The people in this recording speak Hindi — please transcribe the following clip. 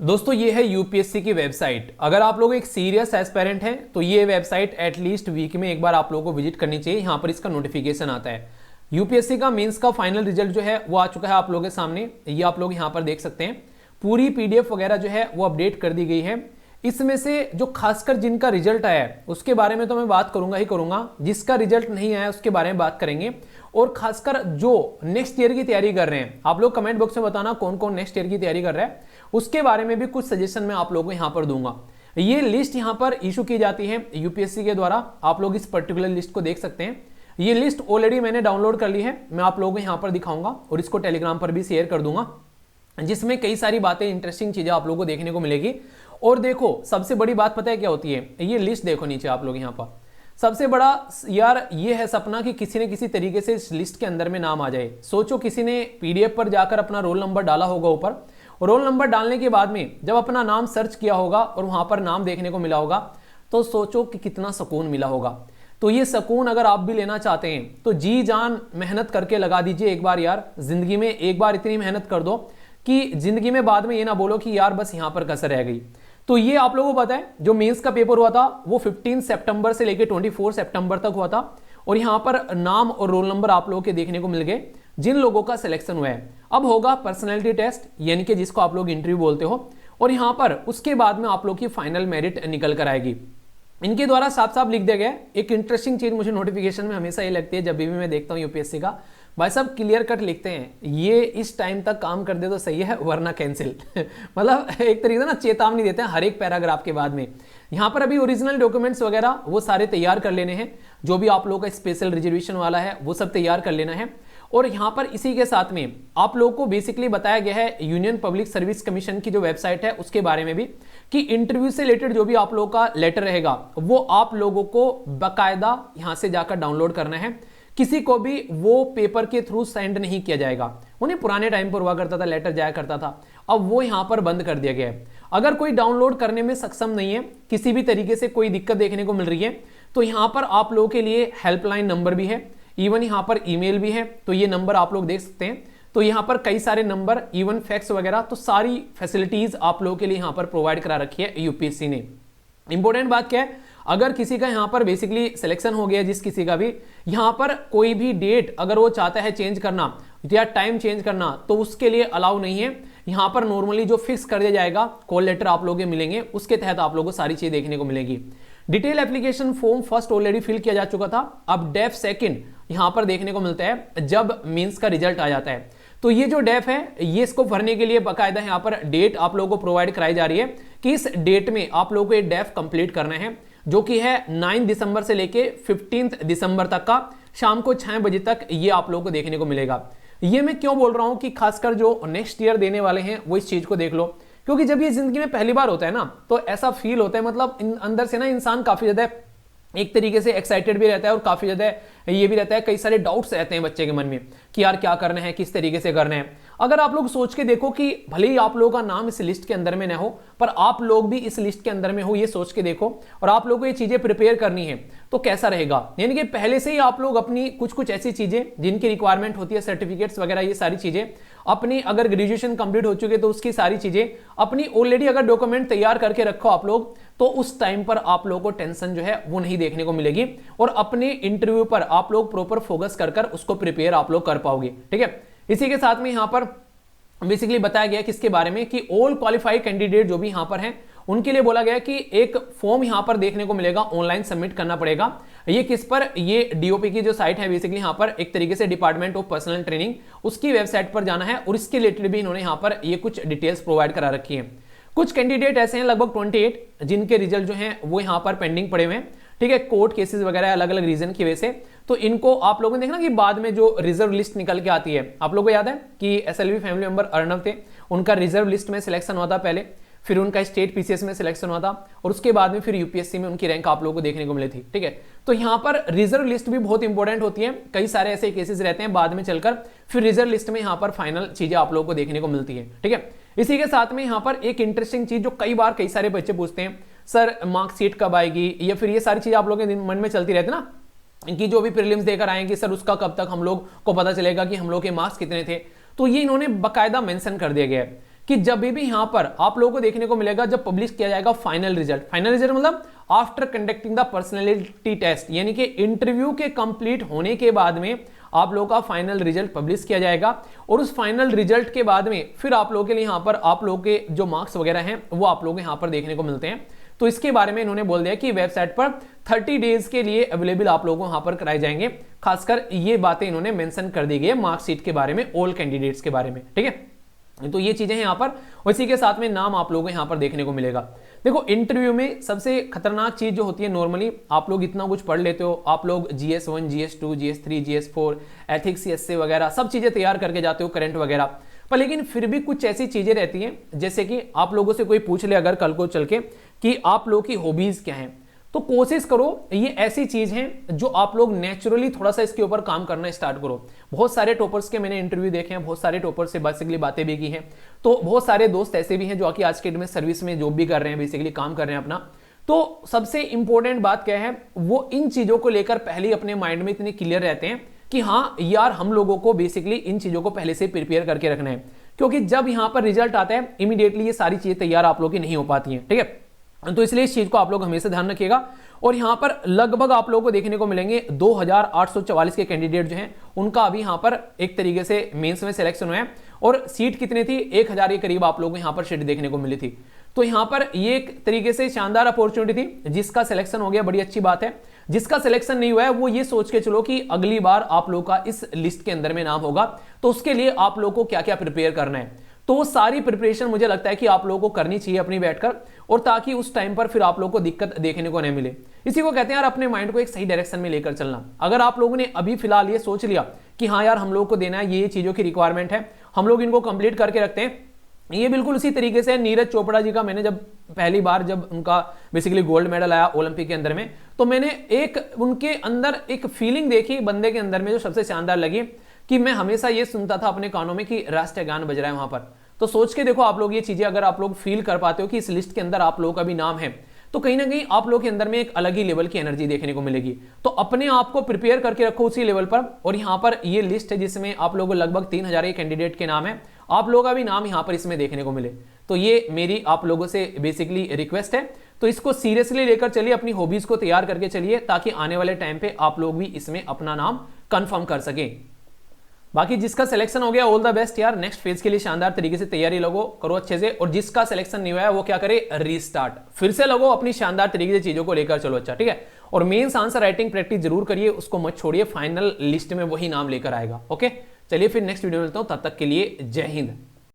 दोस्तों ये है यूपीएससी की वेबसाइट। अगर आप लोग एक सीरियस एस्पेरेंट हैं तो ये वेबसाइट एटलीस्ट वीक में एक बार आप लोगों को विजिट करनी चाहिए। यहाँ पर इसका नोटिफिकेशन आता है। यूपीएससी का मेंस का फाइनल रिजल्ट जो है वो आ चुका है आप लोगों के सामने। ये आप लोग यहाँ पर देख सकते हैं। पूरी पीडीएफ वगैरह जो है वो अपडेट कर दी गई है। इसमें से जो खासकर जिनका रिजल्ट आया है उसके बारे में तो मैं बात करूंगा ही करूंगा, जिसका रिजल्ट नहीं आया उसके बारे में बात करेंगे। और खासकर जो नेक्स्ट ईयर की तैयारी कर रहे हैं, आप लोग कमेंट बॉक्स में बताना कौन कौन नेक्स्ट ईयर की तैयारी कर रहा है, उसके बारे में भी कुछ सजेशन मैं आप लोगों को यहां पर दूंगा। ये लिस्ट यहां पर इशू की जाती है यूपीएससी के द्वारा। आप लोग इस पर्टिकुलर लिस्ट को देख सकते हैं। ये लिस्ट ऑलरेडी मैंने डाउनलोड कर ली है, मैं आप लोगों को यहां पर दिखाऊंगा और इसको टेलीग्राम पर भी शेयर कर दूंगा, जिसमें कई सारी बातें, इंटरेस्टिंग चीजें आप लोगों को देखने को मिलेगी। और देखो सबसे बड़ी बात पता है क्या होती है, ये लिस्ट देखो नीचे आप लोग यहाँ पर। सबसे बड़ा यार ये है सपना कि किसी न किसी तरीके से इस लिस्ट के अंदर में नाम आ जाए। सोचो किसी ने पीडीएफ पर जाकर अपना रोल नंबर डाला होगा ऊपर, और रोल नंबर डालने के बाद में जब अपना नाम सर्च किया होगा और वहां पर नाम देखने को मिला होगा, तो सोचो कि कितना सुकून मिला होगा। तो ये सुकून अगर आप भी लेना चाहते हैं तो जी जान मेहनत करके लगा दीजिए एक बार यार। जिंदगी में एक बार इतनी मेहनत कर दो कि जिंदगी में बाद में ये ना बोलो कि यार बस यहां पर कसर रह गई। तो ये आप लोगों को पता है जो मेंस का पेपर हुआ था वो 15 सितंबर से लेकर 24 सितंबर तक हुआ था। और यहां पर नाम और रोल नंबर आप लोगों के देखने को मिल गए जिन लोगों का सिलेक्शन हुआ है। अब होगा पर्सनैलिटी टेस्ट, यानी कि जिसको आप लोग इंटरव्यू बोलते हो, और यहां पर उसके बाद में आप लोग की फाइनल मेरिट निकल कर आएगी। इनके द्वारा साफ साफ लिख दिया गया। एक इंटरेस्टिंग चीज मुझे नोटिफिकेशन में हमेशा ये लगती है जब भी मैं देखता हूँ यूपीएससी का, भाई साहब क्लियर कट लिखते हैं ये इस टाइम तक काम कर दे तो सही है वरना कैंसिल मतलब एक तरीके से ना चेतावनी देते हैं हर एक पैराग्राफ के बाद में। यहां पर अभी ओरिजिनल डॉक्यूमेंट्स वगैरह वो सारे तैयार कर लेने हैं, जो भी आप लोगों का स्पेशल रिजर्वेशन वाला है वो सब तैयार कर लेना है। और यहां पर इसी के साथ में आप लोगों को बेसिकली बताया गया है यूनियन पब्लिक सर्विस कमीशन की जो वेबसाइट है उसके बारे में भी, कि इंटरव्यू से रिलेटेड जो भी आप लोगों का लेटर रहेगा वो आप लोगों को बाकायदा यहां से जाकर डाउनलोड करना है। किसी को भी वो पेपर के थ्रू सेंड नहीं किया जाएगा। उन्हें पुराने टाइम पर हुआ करता था, लेटर जाया करता था, अब वो यहां पर बंद कर दिया गया है। अगर कोई डाउनलोड करने में सक्षम नहीं है, किसी भी तरीके से कोई दिक्कत देखने को मिल रही है, तो यहां पर आप लोगों के लिए हेल्पलाइन नंबर भी है, इवन यहां पर ईमेल भी है। तो ये नंबर आप लोग देख सकते हैं। तो यहां पर कई सारे नंबर, इवन फैक्स वगैरह, तो सारी फैसिलिटीज आप लोगों के लिए यहां पर प्रोवाइड करा रखी है यूपीएससी ने। इंपॉर्टेंट बात क्या है, अगर किसी का यहां पर बेसिकली सिलेक्शन हो गया, जिस किसी का भी यहां पर कोई भी डेट अगर वो चाहता है चेंज करना या टाइम चेंज करना, तो उसके लिए अलाउ नहीं है। यहां पर नॉर्मली जो फिक्स कर दिया जाएगा, कॉल लेटर आप लोगों के मिलेंगे, उसके तहत आप लोगों को सारी चीजें देखने को मिलेगी। Detail application form first already fill किया जा चुका था, अब डेफ सेकंड यहां पर देखने को मिलता है जब मेंस का रिजल्ट आ जाता है। तो ये जो डेफ है ये इसको भरने के लिए बाकायदा यहां पर डेट आप लोगों को प्रोवाइड कराई जा रही है कि इस डेट में आप लोगों को ये डेफ कंप्लीट करना है, जो कि है 9 दिसंबर से लेके 15 दिसंबर तक का शाम को 6 बजे तक ये आप लोगों को देखने को मिलेगा। ये मैं क्यों बोल रहा हूं कि खासकर जो नेक्स्ट ईयर देने वाले हैं वो इस चीज को देख लो, क्योंकि जब ये जिंदगी में पहली बार होता है ना तो ऐसा फील होता है, मतलब अंदर से ना इंसान काफी ज्यादा एक तरीके से एक्साइटेड भी रहता है और काफी ज्यादा ये भी रहता है, कई सारे डाउट्स रहते हैं बच्चे के मन में कि यार क्या करना है, किस तरीके से करना है। अगर आप लोग सोच के देखो कि भले ही आप लोगों का नाम इस लिस्ट के अंदर में न हो, पर आप लोग भी इस लिस्ट के अंदर में हो, ये सोच के देखो, और आप लोगों को ये चीजें प्रिपेयर करनी है तो कैसा रहेगा। यानी कि पहले से ही आप लोग अपनी कुछ ऐसी चीजें जिनकी रिक्वायरमेंट होती है, सर्टिफिकेट्स वगैरह, ये सारी चीजें अपनी, अगर ग्रेजुएशन कंप्लीट हो चुके तो उसकी सारी चीजें अपनी ऑलरेडी अगर डॉक्यूमेंट तैयार करके रखो आप लोग, तो उस टाइम पर आप लोगों को टेंशन जो है वो नहीं देखने को मिलेगी, और अपने इंटरव्यू पर आप लोग प्रॉपर फोकस कर उसको प्रिपेयर आप लोग कर पाओगे। ठीक है, इसी के साथ में यहां पर बेसिकली बताया गया किसके बारे में, कि ऑल क्वालिफाइड कैंडिडेट जो भी यहां पर हैं उनके लिए बोला गया कि एक फॉर्म यहां पर देखने को मिलेगा, ऑनलाइन सबमिट करना पड़ेगा। ये किस पर, ये डीओपी की जो साइट है बेसिकली यहां पर एक तरीके से डिपार्टमेंट ऑफ पर्सनल ट्रेनिंग, उसकी वेबसाइट पर जाना है, और इसके रिलेटेड भी इन्होंने यहां पर ये कुछ डिटेल्स प्रोवाइड करा रखी है। कुछ कैंडिडेट ऐसे हैं लगभग 28 जिनके रिजल्ट जो हैं वो यहां पर पेंडिंग पड़े हुए हैं। ठीक है, कोर्ट केसेस वगैरह अलग अलग रीजन की वजह से, तो इनको आप लोगों ने देखना कि बाद में जो रिजर्व लिस्ट निकल के आती है, आप लोगों को याद है कि एसएलवी फैमिली मेंबर अर्णव थे, उनका रिजर्व लिस्ट में सिलेक्शन हुआ था पहले, फिर उनका स्टेट पीसीएस में सिलेक्शन हुआ था, और उसके बाद में फिर यूपीएससी में उनकी रैंक आप लोगों को देखने को मिली थी। ठीक है, तो यहां पर रिजर्व लिस्ट भी बहुत इंपॉर्टेंट होती है। कई सारे ऐसे केसेस रहते हैं बाद में चलकर फिर रिजर्व लिस्ट में यहां पर फाइनल चीजें आप लोगों को देखने को मिलती है। ठीक है, इसी के साथ में यहां पर एक इंटरेस्टिंग चीज जो कई बार कई सारे बच्चे पूछते हैं, सर मार्कशीट कब आएगी, या फिर ये सारी चीजें आप लोगों के मन में चलती रहती है ना, इनकी जो भी प्रीलिम्स देकर आएंगे सर उसका कब तक हम लोग को पता चलेगा कि हम लोग के मार्क्स कितने थे। तो ये इन्होंने बाकायदा मेंशन कर दिया गया है कि जब भी यहां पर आप लोगों को देखने को मिलेगा जब पब्लिश किया जाएगा फाइनल रिजल्ट मतलब after conducting the personality test, यानी कि इंटरव्यू के कंप्लीट होने के बाद में आप लोगों का फाइनल रिजल्ट पब्लिश किया जाएगा और उस फाइनल रिजल्ट के बाद में फिर आप लोगों के लिए यहां पर आप लोगों के जो मार्क्स वगैरह हैं वो आप लोगों को यहां पर देखने को मिलते हैं। तो इसके बारे में इन्होंने बोल दिया कि वेबसाइट पर 30 डेज के लिए अवेलेबल आप लोगों को यहां पर कराए जाएंगे। खासकर ये बातें इन्होंने मेंशन कर दी गई है मार्कशीट के बारे में, ऑल कैंडिडेट्स के बारे में, ठीक है। तो ये चीजें हैं यहां पर, उसी के साथ में नाम आप लोगों को यहां पर देखने को मिलेगा। देखो इंटरव्यू में सबसे खतरनाक चीज जो होती है, नॉर्मली आप लोग इतना कुछ पढ़ लेते हो, आप लोग GS1 GS2 GS3 GS4 ethics CSA वगैरह सब चीजें तैयार करके जाते हो, करंट वगैरह, पर लेकिन फिर भी कुछ ऐसी चीजें रहती हैं जैसे कि आप लोगों से कोई पूछ ले अगर कल को चल के कि आप लोगों की हॉबीज क्या हैं, तो कोशिश करो ये ऐसी चीज है जो आप लोग नेचुरली थोड़ा सा इसके ऊपर काम करना स्टार्ट करो। बहुत सारे टॉपर्स के मैंने इंटरव्यू देखे हैं, बहुत सारे टॉपर्स से बेसिकली बातें भी की हैं, तो बहुत सारे दोस्त ऐसे भी हैं जो कि आज के डेट में सर्विस में जॉब भी कर रहे हैं, बेसिकली काम कर रहे हैं अपना। तो सबसे इंपॉर्टेंट बात क्या है, वो इन चीजों को लेकर पहले अपने माइंड में इतने क्लियर रहते हैं कि हाँ यार हम लोगों को बेसिकली इन चीजों को पहले से प्रिपेयर करके रखना है, क्योंकि जब यहां पर रिजल्ट आता है इमीडिएटली ये सारी चीजें तैयार आप लोगों की नहीं हो पाती हैं, ठीक है। तो इसलिए इस चीज को आप लोग हमेशा ध्यान रखिएगा। और यहां पर लगभग आप लोगों को देखने को मिलेंगे 2844 के कैंडिडेट जो हैं उनका अभी यहां पर एक तरीके से मेंस में सिलेक्शन हुआ है, और सीट कितनी थी 1000 के करीब आप लोगों को यहां पर सीट देखने को मिली थी। तो यहां पर ये एक तरीके से शानदार अपॉर्चुनिटी थी, जिसका सिलेक्शन हो गया बड़ी अच्छी बात है। जिसका सिलेक्शन नहीं हुआ है वो ये सोच के चलो कि अगली बार आप लोगों का इस लिस्ट के अंदर में नाम होगा, तो उसके लिए आप लोगों को क्या क्या प्रिपेयर करना है, तो वो सारी प्रिपरेशन मुझे लगता है कि आप लोगों को करनी चाहिए अपनी बैठकर, और ताकि उस टाइम पर फिर आप लोगों को दिक्कत देखने को नहीं मिले। इसी को कहते हैं यार अपने माइंड को एक सही डायरेक्शन में लेकर चलना। अगर आप लोगों ने अभी फिलहाल ये सोच लिया कि हाँ यार हम लोगों को देना है, ये चीजों की रिक्वायरमेंट है, हम लोग इनको कंप्लीट करके रखते हैं। ये बिल्कुल उसी तरीके से नीरज चोपड़ा जी का, मैंने जब पहली बार जब उनका बेसिकली गोल्ड मेडल आया ओलंपिक के अंदर में, तो मैंने एक उनके अंदर एक फीलिंग देखी बंदे के अंदर में जो सबसे शानदार लगी, कि मैं हमेशा ये सुनता था अपने कानों में कि राष्ट्रीय गान बज रहा है वहां पर। तो सोच के देखो आप लोग ये चीजें अगर आप लोग फील कर पाते हो कि इस लिस्ट के अंदर आप लोगों का भी नाम है, तो कहीं ना कहीं आप लोग के अंदर में एक अलग ही लेवल की एनर्जी देखने को मिलेगी। तो अपने आप को प्रिपेयर करके रखो उसी लेवल पर। और यहाँ पर ये लिस्ट है जिसमें आप लोगों को लगभग 3000 कैंडिडेट के नाम है, आप लोगों का भी नाम यहाँ पर इसमें देखने को मिले। तो ये मेरी आप लोगों से बेसिकली रिक्वेस्ट है, तो इसको सीरियसली लेकर चलिए, अपनी हॉबीज को तैयार करके चलिए, ताकि आने वाले टाइम पे आप लोग भी इसमें अपना नाम कंफर्म कर सकें। बाकी जिसका सिलेक्शन हो गया ऑल द बेस्ट यार, नेक्स्ट फेज के लिए शानदार तरीके से तैयारी लगो, करो अच्छे से। और जिसका सिलेक्शन नहीं हुआ है वो क्या करे, रीस्टार्ट, फिर से लगो अपनी शानदार तरीके से चीजों को लेकर चलो, अच्छा ठीक है। और मेंस आंसर राइटिंग प्रैक्टिस जरूर करिए, उसको मत छोड़िए, फाइनल लिस्ट में वही नाम लेकर आएगा। ओके चलिए फिर नेक्स्ट वीडियो में मिलता हूं, तब तक के लिए जय हिंद।